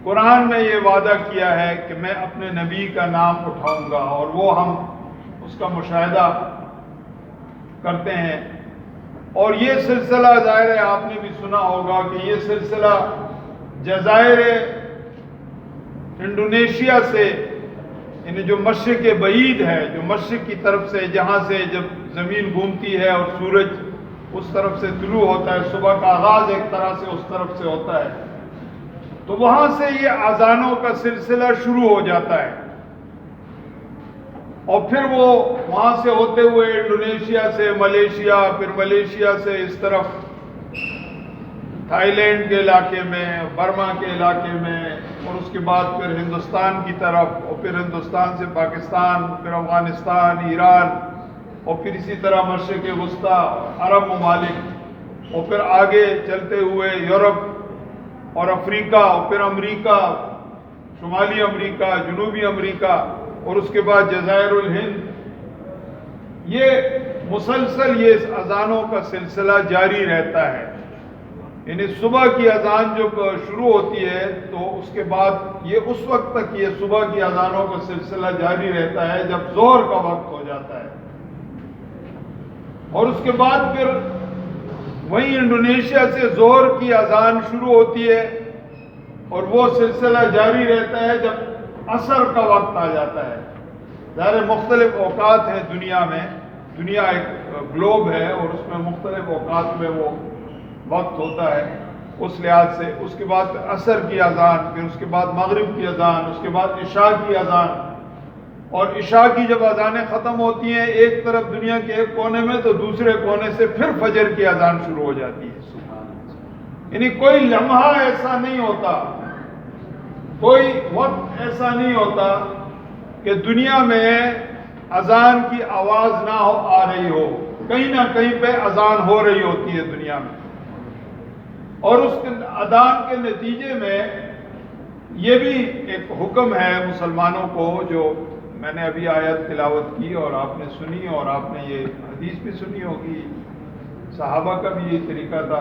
قرآن میں یہ وعدہ کیا ہے کہ میں اپنے نبی کا نام اٹھاؤں گا، اور وہ ہم اس کا مشاہدہ کرتے ہیں۔ اور یہ سلسلہ ظاہر ہے آپ نے بھی سنا ہوگا کہ یہ سلسلہ جزائر انڈونیشیا سے، یعنی جو مشرق بعید ہے، جو مشرق کی طرف سے، جہاں سے جب زمین گھومتی ہے اور سورج اس طرف سے طلوع ہوتا ہے، صبح کا آغاز ایک طرح سے اس طرف سے ہوتا ہے، تو وہاں سے یہ اذانوں کا سلسلہ شروع ہو جاتا ہے، اور پھر وہ وہاں سے ہوتے ہوئے انڈونیشیا سے ملیشیا، پھر ملیشیا سے اس طرف تھائی لینڈ کے علاقے میں، برما کے علاقے میں، اور اس کے بعد پھر ہندوستان کی طرف، اور پھر ہندوستان سے پاکستان، پھر افغانستان، ایران، اور پھر اسی طرح مشرق وسطیٰ، عرب ممالک، اور پھر آگے چلتے ہوئے یورپ اور افریقہ، اور پھر امریکہ، شمالی امریکہ، جنوبی امریکہ، اور اس کے بعد جزائر الہند۔ یہ مسلسل یہ اذانوں کا سلسلہ جاری رہتا ہے، یعنی صبح کی اذان جب شروع ہوتی ہے تو اس کے بعد یہ اس وقت تک یہ صبح کی اذانوں کا سلسلہ جاری رہتا ہے جب ظہر کا وقت ہو جاتا ہے، اور اس کے بعد پھر وہیں انڈونیشیا سے ظہر کی اذان شروع ہوتی ہے، اور وہ سلسلہ جاری رہتا ہے جب عصر کا وقت آ جاتا ہے۔ ظاہر مختلف اوقات ہیں دنیا میں، دنیا ایک گلوب ہے اور اس میں مختلف اوقات میں وہ وقت ہوتا ہے، اس لحاظ سے اس کے بعد عصر کی اذان، پھر اس کے بعد مغرب کی اذان، اس کے بعد عشاء کی اذان، اور عشاء کی جب اذانیں ختم ہوتی ہیں ایک طرف دنیا کے ایک کونے میں، تو دوسرے کونے سے پھر فجر کی اذان شروع ہو جاتی ہے۔ یعنی کوئی لمحہ ایسا نہیں ہوتا، کوئی وقت ایسا نہیں ہوتا کہ دنیا میں اذان کی آواز نہ آ رہی ہو، کہیں نہ کہیں پہ اذان ہو رہی ہوتی ہے دنیا میں، اور اس اذان کے نتیجے میں یہ بھی ایک حکم ہے مسلمانوں کو، جو میں نے ابھی آیت تلاوت کی اور آپ نے سنی، اور آپ نے یہ حدیث بھی سنی ہوگی، صحابہ کا بھی یہ طریقہ تھا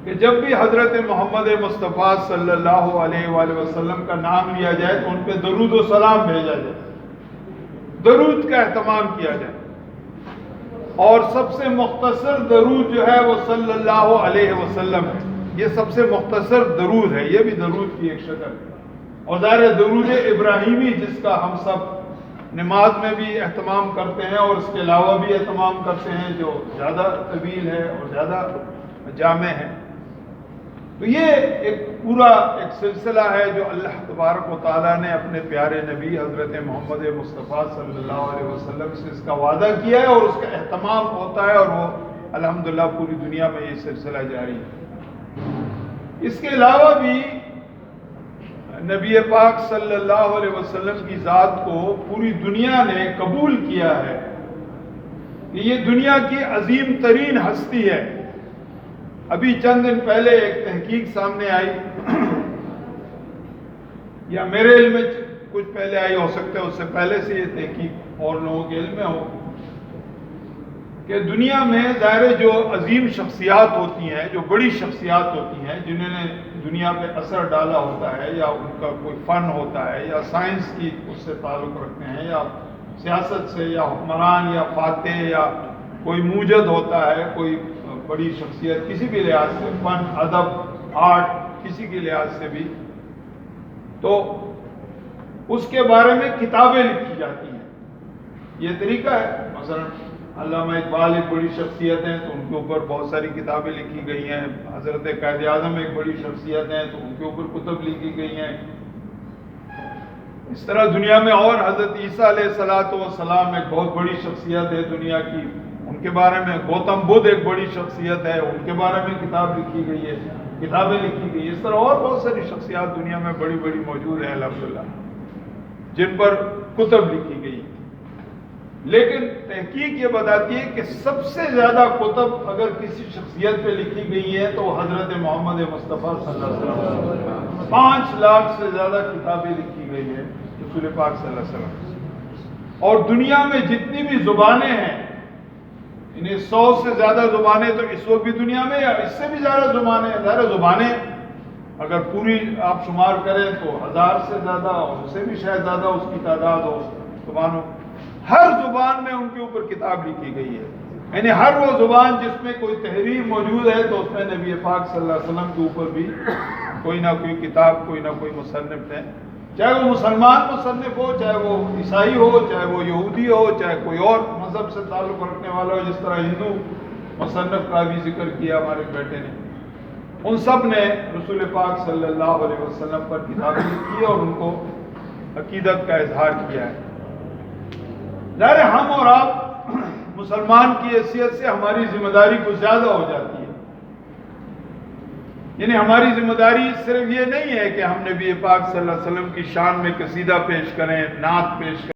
کہ جب بھی حضرت محمد مصطفیٰ صلی اللہ علیہ وآلہ وسلم کا نام لیا جائے تو ان پہ درود و سلام بھیجا جائے، درود کا اہتمام کیا جائے، اور سب سے مختصر درود جو ہے وہ صلی اللہ علیہ وسلم ہے، یہ سب سے مختصر درود ہے، یہ بھی درود کی ایک شکل ہے، اور ظاہر درود ابراہیمی جس کا ہم سب نماز میں بھی اہتمام کرتے ہیں اور اس کے علاوہ بھی اہتمام کرتے ہیں، جو زیادہ طویل ہے اور زیادہ جامع ہے۔ تو یہ ایک پورا ایک سلسلہ ہے جو اللہ تبارک و تعالیٰ نے اپنے پیارے نبی حضرت محمد مصطفیٰ صلی اللہ علیہ وسلم سے اس کا وعدہ کیا ہے، اور اس کا اہتمام ہوتا ہے، اور وہ الحمدللہ پوری دنیا میں یہ سلسلہ جاری ہے۔ اس کے علاوہ بھی نبی پاک صلی اللہ علیہ وسلم کی ذات کو پوری دنیا نے قبول کیا ہے کہ یہ دنیا کی عظیم ترین ہستی ہے۔ ابھی چند دن پہلے ایک تحقیق سامنے آئی، یا میرے علم میں کچھ پہلے آئی، ہو سکتا ہے اس سے پہلے سے یہ تحقیق اور لوگوں کے علم میں ہو، کہ دنیا میں ظاہر جو عظیم شخصیات ہوتی ہیں، جو بڑی شخصیات ہوتی ہیں، جنہوں نے دنیا پہ اثر ڈالا ہوتا ہے، یا ان کا کوئی فن ہوتا ہے، یا سائنس کی اس سے تعلق رکھتے ہیں، یا سیاست سے، یا حکمران، یا فاتح، یا کوئی موجد ہوتا ہے، کوئی بڑی شخصیت کسی بھی لحاظ سے، فن، ادب، آرٹ، کسی کے لحاظ سے بھی، تو اس کے بارے میں کتابیں لکھی جاتی ہیں۔ یہ طریقہ ہے، مثلا علامہ اقبال ایک بڑی شخصیت ہیں تو ان کے اوپر بہت ساری کتابیں لکھی گئی ہیں، حضرت قائد اعظم ایک بڑی شخصیت ہیں تو ان کے اوپر کتب لکھی گئی ہیں۔ اس طرح دنیا میں اور حضرت عیسیٰ علیہ السلام ایک بہت بڑی شخصیت ہے دنیا کی، ان کے بارے میں گوتم بدھ ایک بڑی شخصیت ہے، ان کے بارے میں کتاب لکھی گئی ہے، کتابیں لکھی گئی ہیں۔ اس طرح اور بہت ساری شخصیات دنیا میں بڑی بڑی موجود ہیں الحمدللہ، جن پر کتب لکھی گئی۔ لیکن تحقیق یہ بتاتی ہے کہ سب سے زیادہ کتب اگر کسی شخصیت پہ لکھی گئی ہے تو حضرت محمد مصطفیٰ صلی اللہ علیہ وسلم، 5 لاکھ سے زیادہ کتابیں لکھی گئی ہیں رسول پاک صلی اللہ علیہ وسلم۔ اور دنیا میں جتنی بھی زبانیں ہیں، انہیں 100 سے زیادہ زبانیں تو اس وقت بھی دنیا میں، یا اس سے بھی زیادہ زبانیں، اگر پوری آپ شمار کریں تو 1000 سے زیادہ اور اس سے بھی شاید زیادہ اس کی تعداد ہو زبانوں. ہر زبان میں ان کے اوپر کتاب لکھی گئی ہے. یعنی ہر وہ زبان جس میں کوئی تحریر موجود ہے تو اس میں نبی پاک صلی اللہ علیہ وسلم کے اوپر بھی کوئی نہ کوئی کتاب، کوئی نہ کوئی مصنف ہے. چاہے وہ مسلمان مصنف ہو، چاہے وہ عیسائی ہو، چاہے وہ یہودی ہو، چاہے کوئی اور مذہب سے تعلق رکھنے والا ہو، جس طرح ہندو مصنف کا بھی ذکر کیا ہمارے بیٹے نے. ان سب نے رسول پاک صلی اللہ علیہ وسلم پر کتابیں لکھی اور ان کو عقیدت کا اظہار کیا ہے. ظاہر ہم اور آپ مسلمان کی حیثیت سے ہماری ذمہ داری کچھ زیادہ ہو جاتی ہے. یعنی ہماری ذمہ داری صرف یہ نہیں ہے کہ ہم نبی پاک صلی اللہ علیہ وسلم کی شان میں قصیدہ پیش کریں، نعت پیش کریں.